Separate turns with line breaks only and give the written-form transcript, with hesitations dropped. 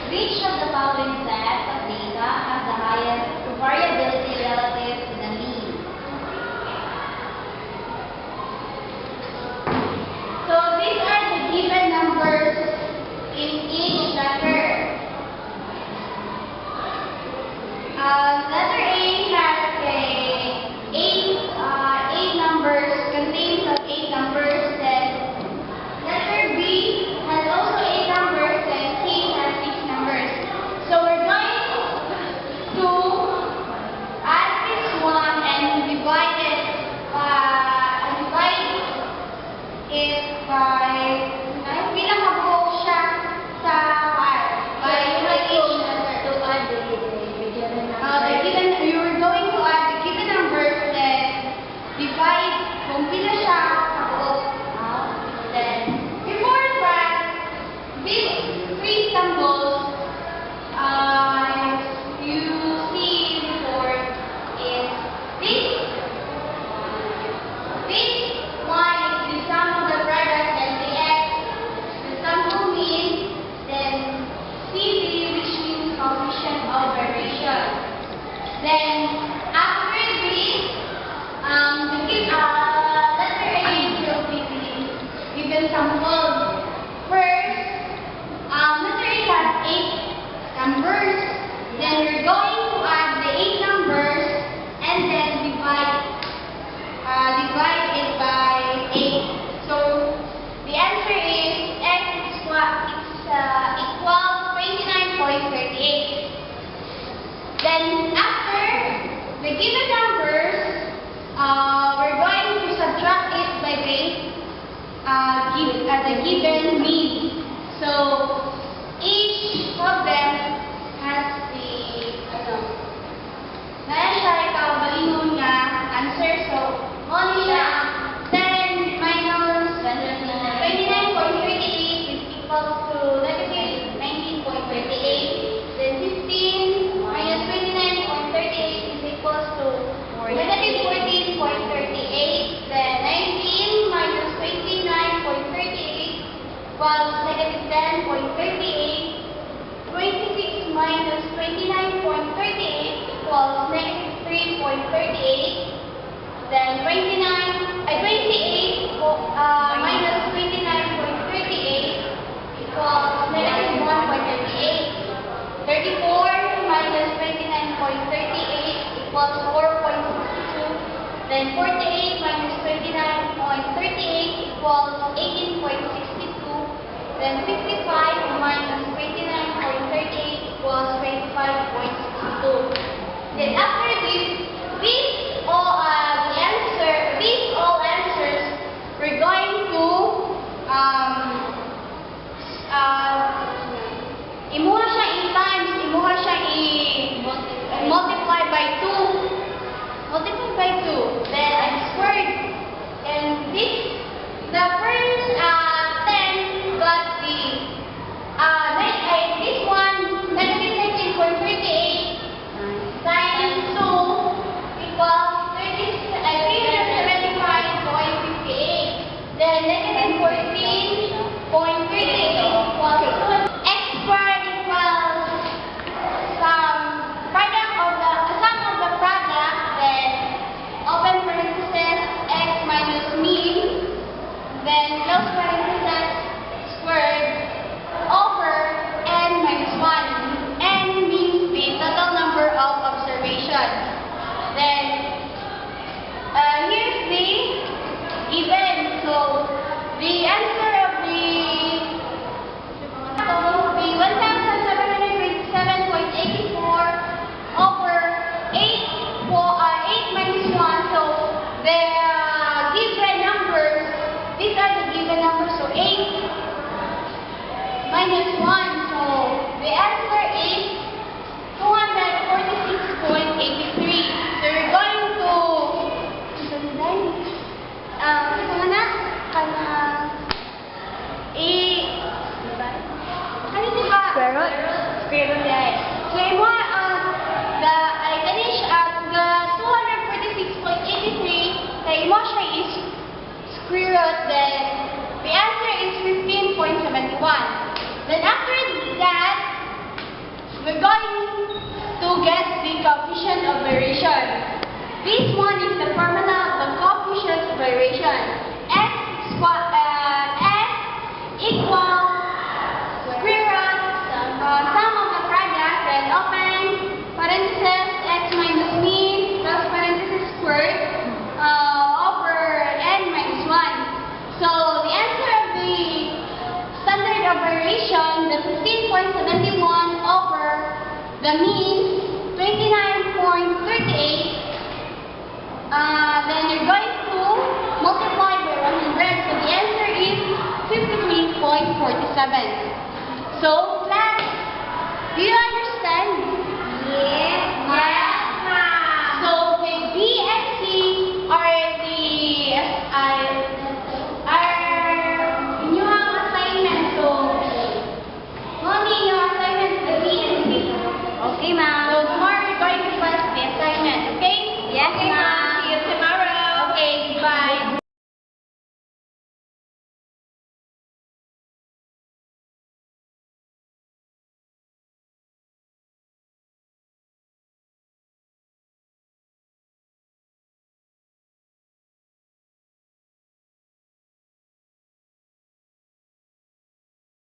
Which of the following sets of data has the highest variability relative to the mean? So these are the given numbers in each letter. Letter A has eight numbers, contains of 8 numbers. Then letter B has also 8 numbers, and C has 6 numbers. So we're going to add this one and divide it by pinakabuo siya sa by each letter.
To add the given number.
You are going to add the given numbers, then divide kung pila siya kabuo. Then before that, these 3 symbols you see before is this. This one is the sum of the product, and the X, the sum of mean, then CV, which means coefficient of variation. Then after this, letter A will be given samples. First, letter A has 8 numbers. Then we're going to add the 8 numbers and then divide it by 8. So the answer is X equals 29.38. Then after the given numbers, we're going to subtract it by the given mean. So each of them has the ikaw nga answer. So only siya 10 minus 29.38 is equals to negative 19.38. Then 15 minus 29.38 is equals to negative 14.38. Then 19 minus 29.38 equals negative 10.38. 26 minus 29.38 equals negative 3.38. Then 28 minus 29.38 equals negative 1.38. 34 minus 29.38 equals 4.62. Then 48 minus 29.38 equals 18.62. Then 55 minus 29.38 equals 25.62. Then after these all answers, we're going to imuha siya in times, imuha siya multiply by 2. Multiply by 2. Then I squared. And the first 10 got this one, negative 19.38 times 2 equals 375.58. Then negative 14.38 equals X squared equals sum of the product, then open parenthesis X minus mean, then close parenthesis squared over n minus 1. N means the total number of observations. Then here's the given. So the answer of the will be 1727.84 over 8 minus 1. So the given numbers, these are the given numbers. So 8 minus 1. So the answer is 246.83. So we're going to
Square root?
Square root, yeah. So yung mga, I finish at the 246.83, kay mo siya is square root, then the answer is 15.71. Then after that, That means 29.38. Then you're going to multiply by 100. So the answer is 53.47. So